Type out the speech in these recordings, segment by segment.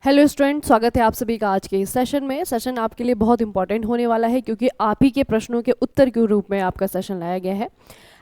Hello student, स्वागत है आप सभी का आज के इस सेशन में। सेशन आपके लिए बहुत इंपॉर्टेंट होने वाला है क्योंकि आप ही के प्रश्नों के उत्तर के रूप में आपका सेशन लाया गया है।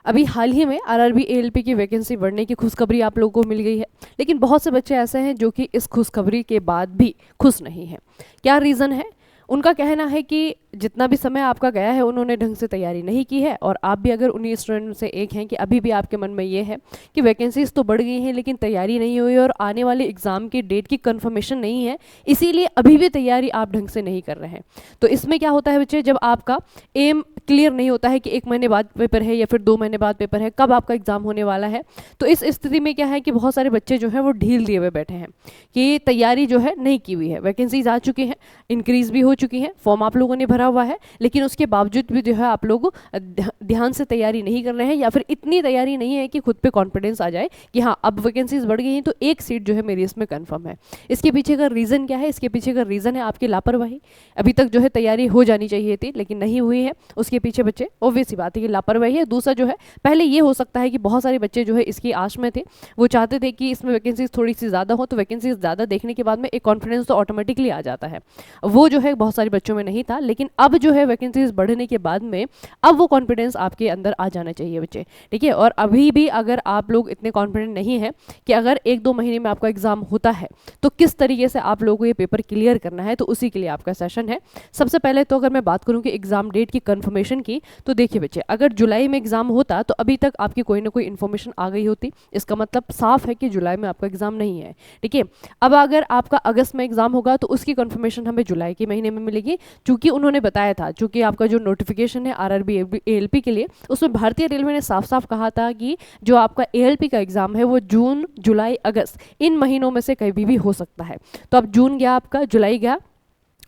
अभी हाल ही में आरआरबी एएलपी की वैकेंसी बढ़ने की खुशखबरी आप लोगों को मिल गई है, लेकिन बहुत से बच्चे ऐसे हैं जो कि इस खुशखबरी के बाद भी खुश नहीं हैं। क्या रीज़न है? उनका कहना है कि जितना भी समय आपका गया है उन्होंने ढंग से तैयारी नहीं की है, और आप भी अगर उन्हीं स्टूडेंट में से एक हैं कि अभी भी आपके मन में ये है कि वैकेंसीज तो बढ़ गई हैं लेकिन तैयारी नहीं हुई और आने वाले एग्ज़ाम की डेट की कंफर्मेशन नहीं है, इसीलिए अभी भी तैयारी आप ढंग से नहीं कर रहे हैं। तो इसमें क्या होता है बच्चे, जब आपका एम क्लियर नहीं होता है कि 1 महीने बाद पेपर है या फिर 2 महीने बाद पेपर है, कब आपका एग्ज़ाम होने वाला है, तो इस स्थिति में क्या है कि बहुत सारे बच्चे जो हैं वो ढील दिए हुए बैठे हैं कि तैयारी जो है नहीं की हुई है। वैकेंसीज आ चुकी हैं, इंक्रीज भी हो चुकी हैं, फॉर्म आप लोगों ने भरा हुआ है, लेकिन उसके बावजूद भी जो है आप लोग ध्यान से तैयारी नहीं कर रहे हैं, या फिर इतनी तैयारी नहीं है कि खुद पे कॉन्फिडेंस आ जाए कि हाँ अब वैकेंसीज बढ़ गई हैं तो एक सीट जो है मेरी इसमें कंफर्म है। इसके पीछे का रीज़न क्या है? इसके पीछे का रीज़न है आपकी लापरवाही। अभी तक जो है तैयारी हो जानी चाहिए थी लेकिन नहीं हुई है, उसके पीछे बच्चे ऑब्वियस सी बात है कि लापरवाही है। दूसरा जो है, पहले ये हो सकता है कि बहुत सारे बच्चे जो है इसकी आश में थे, वो चाहते थे कि इसमें वैकेंसीज थोड़ी सी ज़्यादा हो, तो वैकेंसीज ज़्यादा देखने के बाद में एक कॉन्फिडेंस तो ऑटोमेटिकली आ जाता है, वो जो है बहुत सारे बच्चों में नहीं था। लेकिन अब जो है वैकेंसीज बढ़ने के बाद में अब वो कॉन्फिडेंस आपके अंदर आ जाना चाहिए बच्चे, ठीक है। और अभी भी अगर आप लोग इतने कॉन्फिडेंट नहीं है कि अगर 1-2 महीने में आपका एग्जाम होता है तो किस तरीके से आप लोगों को ये पेपर क्लियर करना है, तो उसी के लिए आपका सेशन है। सबसे पहले तो अगर मैं बात करूं कि एग्जाम डेट की कंफर्मेशन की, तो देखिए बच्चे, अगर जुलाई में एग्जाम होता तो अभी तक आपकी कोई ना कोई इन्फॉर्मेशन आ गई होती, इसका मतलब साफ है कि जुलाई में आपका एग्जाम नहीं है, ठीक है। अब अगर आपका अगस्त में एग्जाम होगा तो उसकी कंफर्मेशन हमें जुलाई के महीने में मिलेगी, चूंकि उन्होंने बताया था, चूंकि आपका जो नोटिफिकेशन है आरआरबी एएलपी के लिए, उसमें भारतीय रेलवे ने साफ साफ कहा था कि जो आपका एएलपी का एग्जाम है वो जून, जुलाई, अगस्त इन महीनों में से कभी भी हो सकता है। तो अब जून गया आपका, जुलाई गया।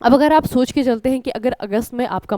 अब अगर आप सोच के चलते हैं कि अगर अगस्त में आपका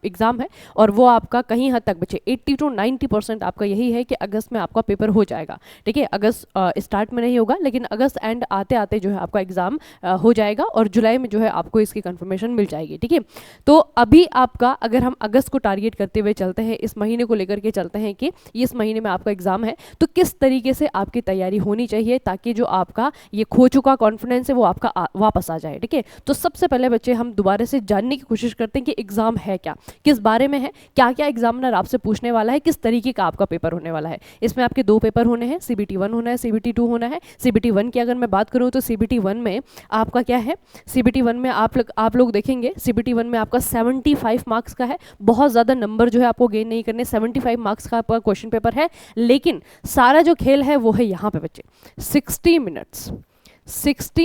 एग्ज़ाम है और वो आपका कहीं हद तक बचे 80 to 90% आपका यही है कि अगस्त में आपका पेपर हो जाएगा, ठीक है। अगस्त स्टार्ट में नहीं होगा लेकिन अगस्त एंड आते आते जो है आपका एग्ज़ाम हो जाएगा और जुलाई में जो है आपको इसकी कंफर्मेशन मिल जाएगी, ठीक है। तो अभी आपका, अगर हम अगस्त को टारगेट करते हुए चलते हैं, इस महीने को लेकर के चलते हैं कि इस महीने में आपका एग्ज़ाम है, तो किस तरीके से आपकी तैयारी होनी चाहिए ताकि जो आपका ये खो चुका कॉन्फिडेंस है वो आपका वापस आ जाए, ठीक है। तो सबसे पहले बच्चे हम दोबारा से जानने की कोशिश करते हैं कि एग्जाम है क्या, किस बारे में है, क्या क्या एग्जामिनर आपसे पूछने वाला है, किस तरीके का आपका पेपर होने वाला है। इसमें आपके 2 पेपर होने हैं, CBT 1 होना है, CBT 2 होना है। CBT 1 की अगर मैं बात करूं तो CBT 1 में आपका क्या है, CBT 1 में आप लोग देखेंगे CBT 1 में आपका 75 मार्क्स का है। बहुत ज़्यादा नंबर जो है आपको गेन नहीं करने, 75 मार्क्स का आपका क्वेश्चन पेपर है, लेकिन सारा जो खेल है वो है यहाँ पे बच्चे 60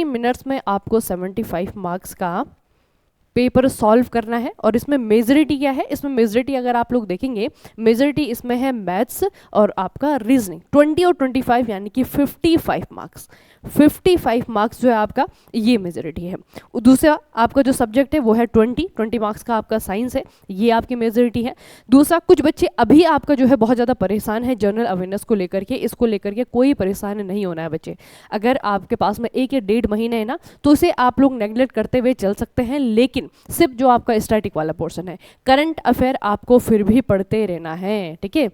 मिनट्स में आपको 75 मार्क्स का पेपर सॉल्व करना है। और इसमें मेजॉरिटी क्या है, इसमें मेजॉरिटी अगर आप लोग देखेंगे, मेजॉरिटी इसमें है मैथ्स और आपका रीजनिंग। 20 और 25 यानी कि 55 मार्क्स, 55 मार्क्स जो है आपका ये मेजॉरिटी है। दूसरा आपका जो सब्जेक्ट है वो है 20 मार्क्स का आपका साइंस है, ये आपकी मेजॉरिटी है। दूसरा, कुछ बच्चे अभी आपका जो है बहुत ज़्यादा परेशान है जनरल अवेयरनेस को लेकर के, इसको लेकर के कोई परेशान नहीं होना है बच्चे। अगर आपके पास में 1 या 1.5 महीने है ना, तो उसे आप लोग नेगलेक्ट करते हुए चल सकते हैं, लेकिन सिर्फ जो आपका स्टैटिक वाला पोर्शन है, करंट अफेयर आपको फिर भी पढ़ते रहना है, ठीक है।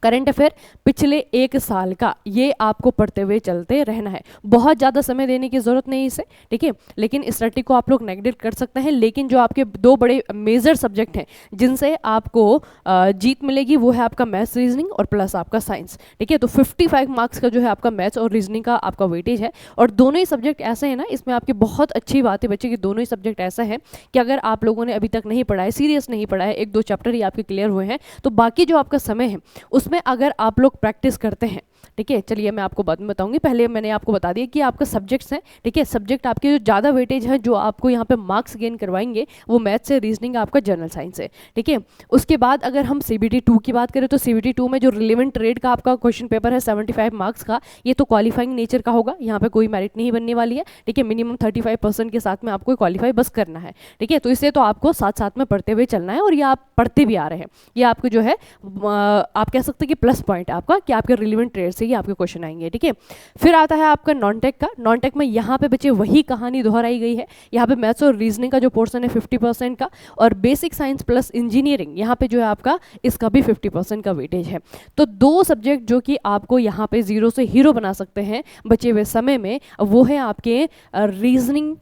करंट अफेयर पिछले 1 साल का ये आपको पढ़ते हुए चलते रहना है, बहुत ज़्यादा समय देने की ज़रूरत नहीं इसे, ठीक है। लेकिन स्टैटिक को आप लोग नेगलेक्ट कर सकते हैं, लेकिन जो आपके 2 बड़े मेजर सब्जेक्ट हैं जिनसे आपको जीत मिलेगी वो है आपका मैथ्स, रीजनिंग और प्लस आपका साइंस, ठीक है। तो 55 मार्क्स का जो है आपका मैथ्स और रीजनिंग का आपका वेटेज है, और दोनों ही सब्जेक्ट ऐसे हैं ना, इसमें आपकी बहुत अच्छी बात है बच्चे कि दोनों ही सब्जेक्ट ऐसा है कि अगर आप लोगों ने अभी तक नहीं पढ़ा है, सीरियस नहीं पढ़ा है, 1-2 चैप्टर ही आपके क्लियर हुए हैं, तो बाकी जो आपका समय है उसमें अगर आप लोग प्रैक्टिस करते हैं, ठीक है। चलिए मैं आपको बाद में बताऊंगी, पहले मैंने आपको बता दिया कि आपका सब्जेक्ट्स हैं, ठीक है। सब्जेक्ट आपके जो ज़्यादा वेटेज है, जो आपको यहाँ पे मार्क्स गेन करवाएंगे, वो मैथ्स है, रीजनिंग आपका जनरल साइंस है, ठीक है। उसके बाद अगर हम CBT 2 की बात करें तो CBT 2 में जो रिलेवेंट ट्रेड का आपका क्वेश्चन पेपर है 75 मार्क्स का, ये तो क्वालिफाइंग नेचर का होगा, यहाँ पे कोई मेरिट नहीं बनने वाली है, ठीक है। मिनिमम 35% के साथ में आपको क्वालिफाई बस करना है, ठीक है। तो इसे तो आपको साथ साथ में पढ़ते हुए चलना है, और ये आप पढ़ते भी आ रहे हैं, ये आपको जो है आप कह सकते हैं कि प्लस पॉइंट है आपका कि आपके रिलेवेंट ट्रेड रिलेटेड से ही आपके क्वेश्चन आएंगे, ठीक है। फिर आता है आपका नॉन टेक का। नॉन टेक में यहाँ पे बच्चे वही कहानी दोहराई गई है। यहाँ पे मैथ्स और रीजनिंग का जो पोर्शन है 50% का, और बेसिक साइंस प्लस इंजीनियरिंग यहाँ पे जो है आपका इसका भी 50% का वेटेज है। तो दो सब्जेक्ट जो कि आपको यहाँ पे जीरो से हीरो बना सकते हैं बचे हुए समय में, वो है आपके रीजनिंग,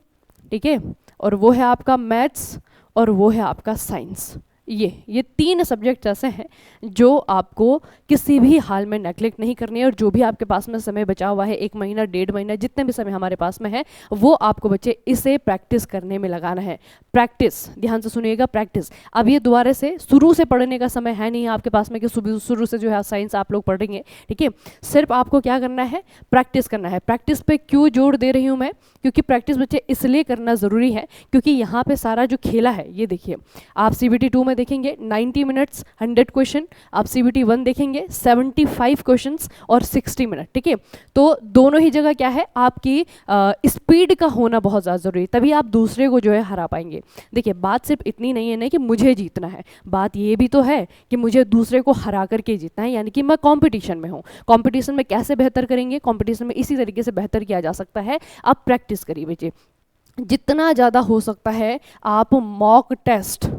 ठीक है, और वो है आपका मैथ्स, और वो है आपका साइंस। ये तीन सब्जेक्ट ऐसे हैं जो आपको किसी भी हाल में नेग्लेक्ट नहीं करनी है, और जो भी आपके पास में समय बचा हुआ है, 1 महीना 1.5 महीना जितने भी समय हमारे पास में है, वो आपको बच्चे इसे प्रैक्टिस करने में लगाना है। प्रैक्टिस, ध्यान से सुनिएगा, प्रैक्टिस। अब ये दोबारा से शुरू से पढ़ने का समय है नहीं आपके पास में कि शुरू से जो है साइंस आप लोग पढ़ेंगे, ठीक है। सिर्फ आपको क्या करना है, प्रैक्टिस करना है। प्रैक्टिस पे क्यों जोर दे रही हूँ मैं, क्योंकि प्रैक्टिस बच्चे इसलिए करना ज़रूरी है क्योंकि यहाँ पे सारा जो खेला है, ये देखिए, आप CBT 2 में देखेंगे 90 मिनट्स 100 क्वेश्चन, आप CBT 1 देखेंगे 75 क्वेश्चंस और 60 मिनट, ठीक है। तो दोनों ही जगह क्या है, आपकी स्पीड का होना बहुत ज़्यादा ज़रूरी है, तभी आप दूसरे को जो है हरा पाएंगे। देखिए, बात सिर्फ इतनी नहीं है ना कि मुझे जीतना है, बात ये भी तो है कि मुझे दूसरे को हरा करके जीतना है, यानी कि मैं कॉम्पिटिशन में हूँ। कॉम्पिटिशन में कैसे बेहतर करेंगे, कॉम्पिटिशन में इसी तरीके से बेहतर किया जा सकता है। आप प्रैक्टिस करिए बच्चे, जितना ज़्यादा हो सकता है आप मॉक टेस्ट,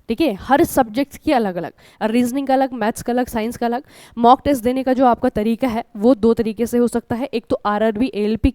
ठीक है, हर सब्जेक्ट की अलग अलग, रीजनिंग का अलग, मैथ्स का अलग, साइंस का अलग। मॉक टेस्ट देने का जो आपका तरीका है वो दो तरीके से हो सकता है। एक तो आरआरबी एएलपी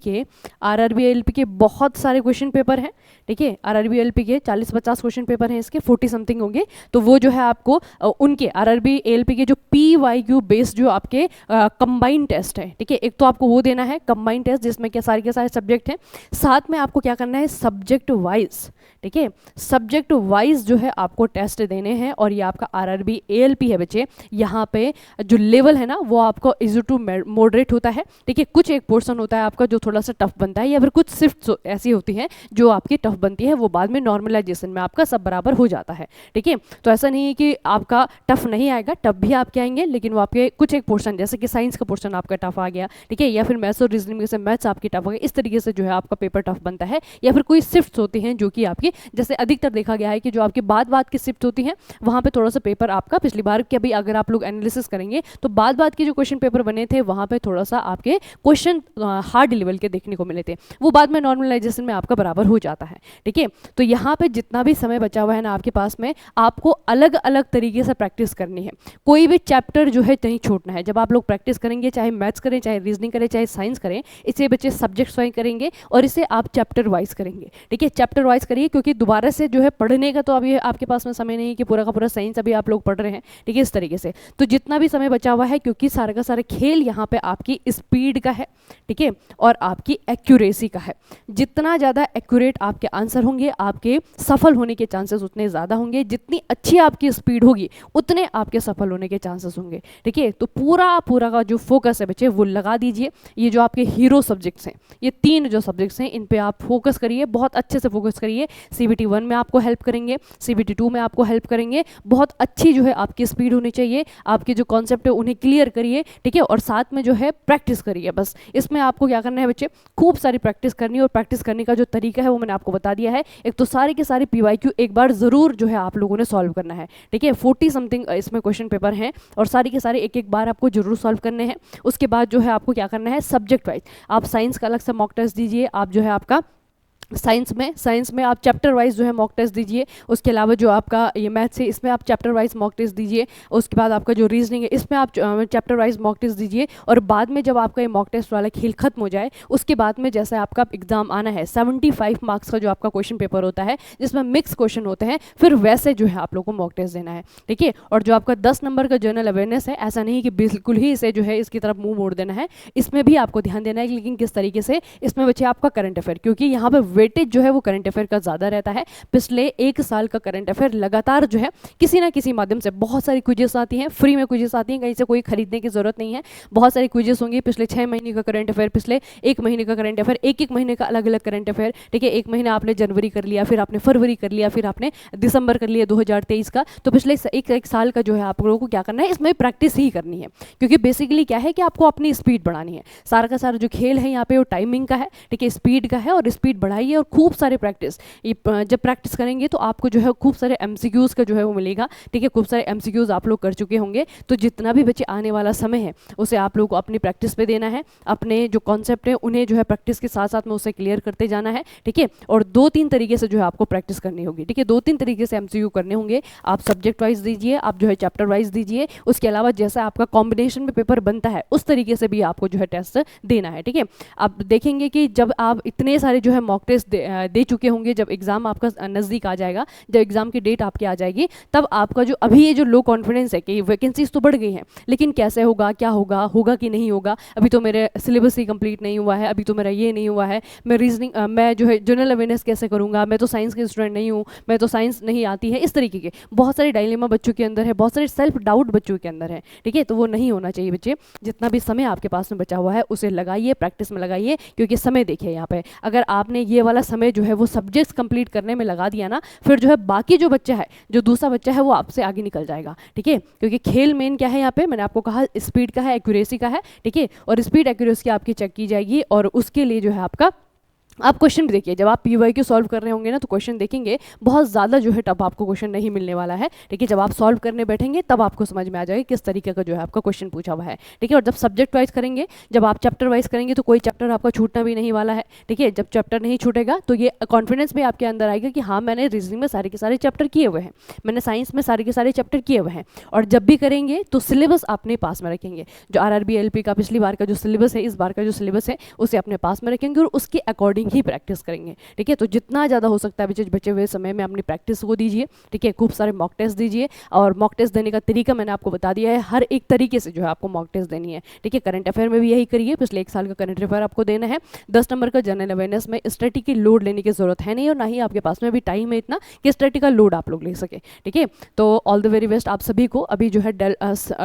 के बहुत सारे क्वेश्चन पेपर हैं, ठीक है। आरआरबी एएलपी के 40-50 क्वेश्चन पेपर हैं, इसके 40 समथिंग होंगे। तो वो जो है आपको उनके आरआरबी एएलपी के जो PYQ बेस्ड जो आपके कंबाइंड टेस्ट है, ठीक है, एक तो आपको वो देना है कंबाइंड टेस्ट जिसमें क्या सारे के सारे सब्जेक्ट हैं। साथ में आपको क्या करना है, सब्जेक्ट वाइज, ठीक है, सब्जेक्ट वाइज जो है आपको टेस्ट देने हैं। और ये आपका आरआरबी एएलपी है बच्चे, यहाँ पे जो लेवल है ना वो आपको इजी टू मॉडरेट होता है, ठीक है। कुछ एक पोर्शन होता है आपका जो थोड़ा सा टफ बनता है, या फिर कुछ शिफ्ट ऐसी होती हैं जो आपकी टफ बनती है, वो बाद में नॉर्मलाइजेशन में आपका सब बराबर हो जाता है, ठीक है। तो ऐसा नहीं है कि आपका टफ नहीं आएगा, टफ भी आपके आएंगे, लेकिन वो आपके कुछ एक पोर्शन, जैसे कि साइंस का पोर्शन आपका टफ आ गया, ठीक है, या फिर मैथ्स और रीजनिंग में से मैथ्स आपकी टफ आ गया, इस तरीके से जो है आपका पेपर टफ बनता है। या फिर कोई शिफ्ट होती हैं जो कि आपकी, जैसे अधिकतर देखा गया है कि जो आपकी बात की शिफ्ट होती है वहाँ पे थोड़ा सा पेपर आपका पिछली बार के, अभी अगर आप लोग एनालिसिस करेंगे तो बात के जो क्वेश्चन पेपर बने थे वहाँ पे थोड़ा सा आपके क्वेश्चन हार्ड लेवल के देखने को मिले थे, वो बाद में नॉर्मलाइजेशन में आपका बराबर हो जाता है, ठीक है। तो यहाँ पे जितना भी समय बचा हुआ है ना आपके पास में, आपको अलग अलग तरीके से प्रैक्टिस करनी है। कोई भी चैप्टर जो है नहीं छोड़ना है। जब आप लोग प्रैक्टिस करेंगे, चाहे मैथ्स करें, चाहे रीजनिंग करें, चाहे साइंस करें, इसे बच्चे सब्जेक्ट वाइज करेंगे और इसे आप चैप्टर वाइज करेंगे, ठीक है। चैप्टर वाइज करिए, क्योंकि दोबारा से जो है पढ़ने का तो अभी आपके पास में समय नहीं कि पूरा का पूरा साइंस अभी आप लोग पढ़ रहे हैं, ठीक है, इस तरीके से। तो जितना भी समय बचा हुआ है, क्योंकि सारा का सारा खेल यहाँ पे आपकी स्पीड का है, ठीक है, और आपकी एक्यूरेसी का है। जितना ज़्यादा एक्यूरेट आपके आंसर होंगे, आपके सफल होने के चांसेस उतने ज़्यादा होंगे। जितनी अच्छी आपकी स्पीड होगी उतने आपके सफल होने के चांसेस होंगे, ठीक है। तो पूरा का जो फोकस है बच्चे वो लगा दीजिए। ये जो आपके हीरो सब्जेक्ट्स हैं, ये 3 जो सब्जेक्ट्स हैं, इन पे आप फोकस करिए, बहुत अच्छे से फोकस करिए। CBT 1 में आपको हेल्प करेंगे, CBT 2 में आपको हेल्प करेंगे। बहुत अच्छी जो है आपकी स्पीड होनी चाहिए, आपके जो कॉन्सेप्ट है उन्हें क्लियर करिए, ठीक है, और साथ में जो है प्रैक्टिस करिए। बस इसमें आपको क्या करना है बच्चे, खूब सारी प्रैक्टिस करनी है। और प्रैक्टिस करने का जो तरीका है वो मैंने आपको बता दिया है। एक तो सारे के सारे PYQ एक बार ज़रूर जो है आप लोगों ने सॉल्व करना है, ठीक है। 40 समथिंग इसमें क्वेश्चन पेपर हैं और सारे के सारे एक बार आपको जरूर सॉल्व करने हैं। उसके बाद जो है आपको क्या करना है, सब्जेक्ट वाइज आप साइंस का अलग से मॉक टेस्ट दीजिए। आप जो है आपका साइंस में आप चैप्टर वाइज जो है मॉक टेस्ट दीजिए। उसके अलावा जो आपका ये मैथ्स है इसमें आप चैप्टर वाइज मॉक टेस्ट दीजिए। उसके बाद आपका जो रीजनिंग है इसमें आप चैप्टर वाइज मॉक टेस्ट दीजिए। और बाद में जब आपका ये मॉक टेस्ट वाला खेल खत्म हो जाए, उसके बाद में जैसे आपका एग्जाम आना है 75 मार्क्स का जो आपका क्वेश्चन पेपर होता है जिसमें मिक्स क्वेश्चन होते हैं, फिर वैसे जो है आप लोग को मॉक टेस्ट देना है, ठीक है। और जो आपका 10 नंबर का जनरल अवेयरनेस है, ऐसा नहीं कि बिल्कुल ही इसे जो है इसकी तरफ मुंह मोड़ देना है, इसमें भी आपको ध्यान देना है, लेकिन किस तरीके से। इसमें बच्चे आपका करंट अफेयर, क्योंकि यहाँ पे वेटेज जो है वो करंट अफेयर का ज़्यादा रहता है। पिछले 1 साल का करंट अफेयर लगातार जो है किसी ना किसी माध्यम से, बहुत सारी क्विजेस आती हैं, फ्री में क्विजेस आती हैं, कहीं से कोई खरीदने की जरूरत नहीं है। बहुत सारी क्विजेस होंगी, पिछले 6 महीने का करंट अफेयर, पिछले 1 महीने का करंट अफेयर, एक महीने का अलग अलग करंट अफेयर, ठीक है। 1 महीना आपने जनवरी कर लिया, फिर आपने फरवरी कर लिया, फिर आपने दिसंबर कर लिया 2023 का। तो पिछले एक साल का जो है आप लोगों को क्या करना है, इसमें प्रैक्टिस ही करनी है, क्योंकि बेसिकली क्या है कि आपको अपनी स्पीड बढ़ानी है। सारा का सारा जो खेल है यहाँ पे वो टाइमिंग का है, ठीक है, स्पीड का है। और स्पीड बढ़ाई बढ़ाइए और खूब सारे प्रैक्टिस, जब प्रैक्टिस करेंगे तो आपको जो है खूब सारे MCQs का जो है वो मिलेगा, ठीक है। खूब सारे MCQs आप लोग कर चुके होंगे, तो जितना भी बच्चे आने वाला समय है उसे आप लोग को अपनी प्रैक्टिस पे देना है, अपने जो कॉन्सेप्ट है उन्हें जो है प्रैक्टिस के साथ साथ में उसे क्लियर करते जाना है, ठीक है। और 2-3 तरीके से जो है आपको प्रैक्टिस करनी होगी, ठीक है। 2-3 तरीके से MCQ करने होंगे। आप सब्जेक्ट वाइज दीजिए, आप जो है चैप्टर वाइज दीजिए, उसके अलावा जैसा आपका कॉम्बिनेशन में पेपर बनता है उस तरीके से भी आपको जो है टेस्ट देना है, ठीक है। आप देखेंगे कि जब आप इतने सारे जो है मॉक टेस्ट दे चुके होंगे, जब एग्जाम आपका नज़दीक आ जाएगा, जब एग्जाम की डेट आपकी आ जाएगी, तब आपका जो अभी ये जो लो कॉन्फिडेंस है कि वैकेंसीज तो बढ़ गई हैं, लेकिन कैसे होगा, क्या होगा, होगा कि नहीं होगा, अभी तो मेरे सिलेबस ही कंप्लीट नहीं हुआ है, अभी तो मेरा ये नहीं हुआ है, मैं रीजनिंग मैं जो है जनरल अवेयरनेस कैसे करूँगा, मैं तो साइंस के स्टूडेंट नहीं हूँ, मैं तो साइंस नहीं आती है, इस तरीके के बहुत सारे डायलेमा बच्चों के अंदर है, बहुत सारे सेल्फ डाउट बच्चों के अंदर है, ठीक है। तो वो नहीं होना चाहिए बच्चे। जितना भी समय आपके पास में बचा हुआ है उसे लगाइए, प्रैक्टिस में लगाइए, क्योंकि समय देखिए यहाँ पे अगर आपने ये वाला समय जो है वो सब्जेक्ट्स कंप्लीट करने में लगा दिया ना, फिर जो है बाकी जो बच्चा है, जो दूसरा बच्चा है, वो आपसे आगे निकल जाएगा, ठीक है। क्योंकि खेल मेन क्या है यहाँ पे, मैंने आपको कहा स्पीड का है, एक्यूरेसी का है, ठीक है। और स्पीड एक्यूरेसी आपकी चेक की जाएगी, और उसके लिए जो है आपका आप क्वेश्चन भी देखिए, जब आप PYQ सॉल्व कर रहे होंगे ना तो क्वेश्चन देखेंगे, बहुत ज़्यादा जो है टफ आपको क्वेश्चन नहीं मिलने वाला है, ठीक है। जब आप सॉल्व करने बैठेंगे तब आपको समझ में आ जाएगा किस तरीके का जो है आपका क्वेश्चन पूछा हुआ है, ठीक है। और जब सब्जेक्ट वाइज करेंगे, जब आप चैप्टर वाइज करेंगे तो कोई चैप्टर आपका छूटना भी नहीं वाला है, ठीक है। जब चैप्टर नहीं छूटेगा तो ये कॉन्फिडेंस भी आपके अंदर आएगा कि हाँ, मैंने रीजनिंग में सारे के सारे चैप्टर किए हुए हैं, मैंने साइंस में सारे के सारे चैप्टर किए हुए हैं। और जब भी करेंगे तो सिलेबस अपने पास में रखेंगे, जो RRB LP का पिछली बार का जो सिलेबस है, इस बार का जो सिलेबस है, उसे अपने पास में रखेंगे और उसके अकॉर्डिंग ही प्रैक्टिस करेंगे, ठीक है। तो जितना ज़्यादा हो सकता है बचे हुए समय में अपनी प्रैक्टिस को दीजिए, ठीक है। खूब सारे मॉक टेस्ट दीजिए, और मॉक टेस्ट देने का तरीका मैंने आपको बता दिया है, हर एक तरीके से जो है आपको मॉक टेस्ट देनी है, ठीक है। करंट अफेयर में भी यही करिए, पिछले 1 साल का करंट अफेयर आपको देना है। 10 नंबर का जनरल अवेयरनेस में स्टडी की लोड लेने की जरूरत है नहीं, और ना ही आपके पास में अभी टाइम है इतना कि स्टडी का लोड आप लोग ले सके, ठीक है। तो ऑल द वेरी बेस्ट आप सभी को। अभी जो है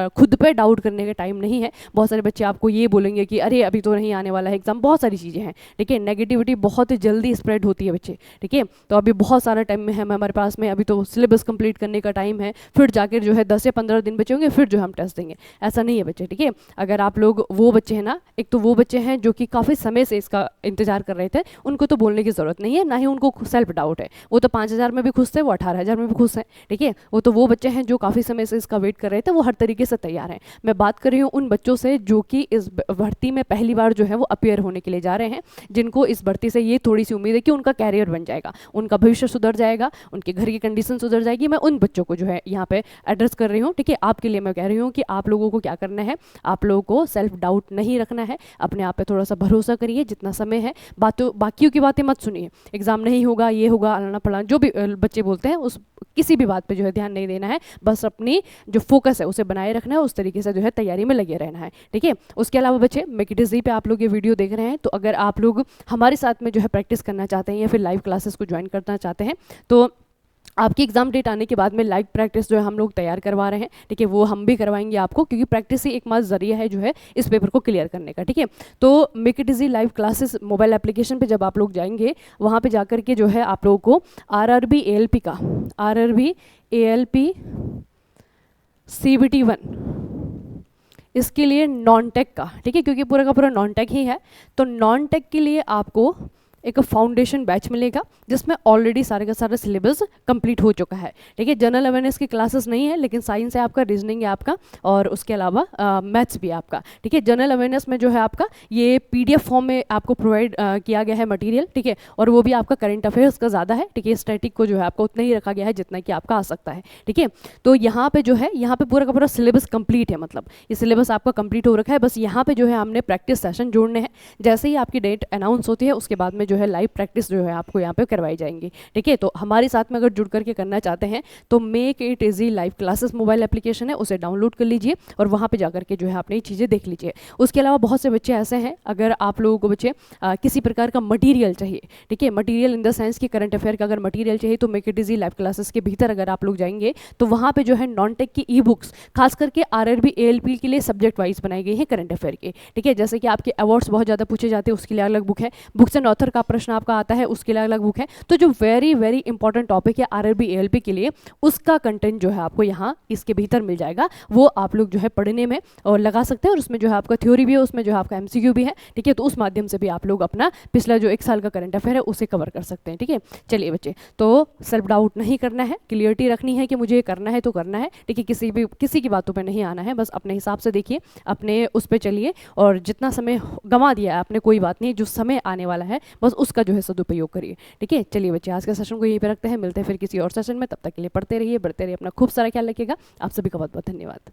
खुद पे डाउट करने का टाइम नहीं है। बहुत सारे बच्चे आपको ये बोलेंगे कि अरे अभी तो नहीं आने वाला है एग्जाम, बहुत सारी चीज़ें हैं, ठीक है। नेगेटिविटी बहुत जल्दी स्प्रेड होती है बच्चे, ठीक है। तो अभी बहुत सारा टाइम में है हमारे पास में, अभी तो सिलेबस कंप्लीट करने का टाइम है, फिर जाकर जो है 10 या 15 दिन बचे होंगे, फिर जो हम टेस्ट देंगे, ऐसा नहीं है बच्चे, ठीक है। अगर आप लोग वो बच्चे हैं ना, एक तो वो बच्चे हैं जो कि काफ़ी समय से इसका इंतजार कर रहे थे, उनको तो बोलने की ज़रूरत नहीं है, ना ही उनको सेल्फ डाउट है। वो तो 5,000 में भी खुश थे, वो 18,000 में भी खुश हैं, ठीक है। वो तो वो बच्चे हैं जो काफ़ी समय से इसका वेट कर रहे थे, वो हर तरीके से तैयार हैं। मैं बात कर रही हूँ उन बच्चों से जो कि इस भर्ती में पहली बार जो है वो अपीयर होने के लिए जा रहे हैं, जिनको इस भर्ती से ये थोड़ी सी उम्मीद है कि उनका कैरियर बन जाएगा, उनका भविष्य सुधर जाएगा, उनके घर की कंडीशन सुधर जाएगी। मैं उन बच्चों को जो है यहाँ पे एड्रेस कर रही हूँ, ठीक है। आपके लिए मैं कह रही हूँ कि आप लोगों को क्या करना है, आप लोगों को सेल्फ डाउट नहीं रखना है, अपने आप पे थोड़ा सा भरोसा करिए, जितना समय है। बाकियों की बातें मत सुनिए, एग्जाम नहीं होगा, ये होगा, अलाना पलाना, जो भी बच्चे बोलते हैं, उस किसी भी बात पे जो है ध्यान नहीं देना है, बस अपनी जो फोकस है उसे बनाए रखना है, उस तरीके से जो है तैयारी में लगे रहना है, ठीक है। उसके अलावा बच्चे मेक इट इजी पे आप लोग ये वीडियो देख रहे हैं, तो अगर आप लोग हमारे साथ में जो है प्रैक्टिस करना चाहते हैं या फिर लाइव क्लासेस को ज्वाइन करना चाहते हैं, तो आपकी एग्जाम डेट आने के बाद में लाइव प्रैक्टिस जो है हम लोग तैयार करवा रहे हैं, ठीक है। वो हम भी करवाएंगे आपको, क्योंकि प्रैक्टिस ही एकमात्र जरिया है जो है इस पेपर को क्लियर करने का, ठीक है। तो make it easy live classes mobile application पे जब आप लोग जाएंगे, वहाँ पे जाकर के जो है आप लोगों को RRB ALP का, RRB ALP CBT 1 इसके लिए नॉन टेक का, ठीक है, क्योंकि पूरा का पूरा नॉन टेक ही है। तो नॉन टेक के लिए आपको एक फाउंडेशन बैच मिलेगा, जिसमें ऑलरेडी सारे का सारा सिलेबस कंप्लीट हो चुका है, ठीक है। जनरल अवेयरनेस की क्लासेस नहीं है, लेकिन साइंस है आपका, रीजनिंग है आपका, और उसके अलावा मैथ्स भी है आपका, ठीक है। जनरल अवेयरनेस में जो है आपका ये PDF फॉर्म में आपको प्रोवाइड किया गया है मटेरियल, ठीक है। और वो भी आपका करंट अफेयर्स का ज़्यादा है, ठीक है। स्टैटिक को जो है आपका उतना ही रखा गया है जितना कि आपका आ सकता है, ठीक है। तो यहाँ पे जो है, यहाँ पे पूरा का पूरा सिलेबस कंप्लीट है, मतलब ये सिलेबस आपका कंप्लीट हो रखा है। बस यहाँ पे जो है हमने प्रैक्टिस सेशन जोड़ने हैं, जैसे ही आपकी डेट अनाउंस होती है उसके बाद में जो है लाइव प्रैक्टिस जो है आपको यहाँ पे करवाई जाएंगी, ठीक है। तो हमारे साथ में अगर जुड़ करके करना चाहते हैं तो make it easy live classes mobile application है, उसे डाउनलोड कर लीजिए और वहाँ पे जाकर के जो है आपने चीज़ें देख लीजिए। उसके अलावा बहुत से बच्चे ऐसे हैं, अगर आप लोगों को बच्चे किसी प्रकार का मटीरियल चाहिए, ठीक है, मटीरियल इन द सेंस की करंट अफेयर का अगर मटीरियल चाहिए, तो make it easy live classes के भीतर अगर आप लोग जाएंगे तो वहाँ पे जो है नॉन टेक की ई बुक्स खास करके RRB ALP के लिए सब्जेक्ट वाइज बनाई गई है करंट अफेयर के, ठीक है। जैसे कि आपके अवार्ड्स बहुत ज़्यादा पूछे जाते हैं, उसके लिए अलग बुक है, बुक्स एंड ऑथर का प्रश्न आपका आता है उसके लिए अलग बुक है। तो जो वेरी वेरी इंपॉर्टेंट टॉपिक है आरआरबी एएलपी के लिए, उसका कंटेंट जो है आपको यहाँ इसके भीतर मिल जाएगा, वो आप लोग जो है पढ़ने में और लगा सकते हैं। और उसमें जो है आपका थ्योरी भी है, उसमें जो है आपका एमसीक्यू भी है, ठीक है। तो उस माध्यम से भी आप लोग अपना पिछला जो 1 साल का करंट अफेयर है उसे कवर कर सकते हैं, ठीक है। चलिए बच्चे, तो सेल्फ डाउट नहीं करना है, क्लियरिटी रखनी है कि मुझे ये करना है तो करना है, ठीक है। किसी की बातों पे नहीं आना है, बस अपने हिसाब से देखिए, अपने उस पर चलिए, और जितना समय गंवा दिया है आपने कोई बात नहीं, जो समय आने वाला है बस उसका जो है सदुपयोग करिए, ठीक है। चलिए बच्चे, आज के सेशन को यहीं पे रखते हैं, मिलते हैं फिर किसी और सेशन में। तब तक के लिए पढ़ते रहिए, बढ़ते रहिए, अपना खूब सारा ख्याल रखिएगा। आप सभी का बहुत बहुत धन्यवाद।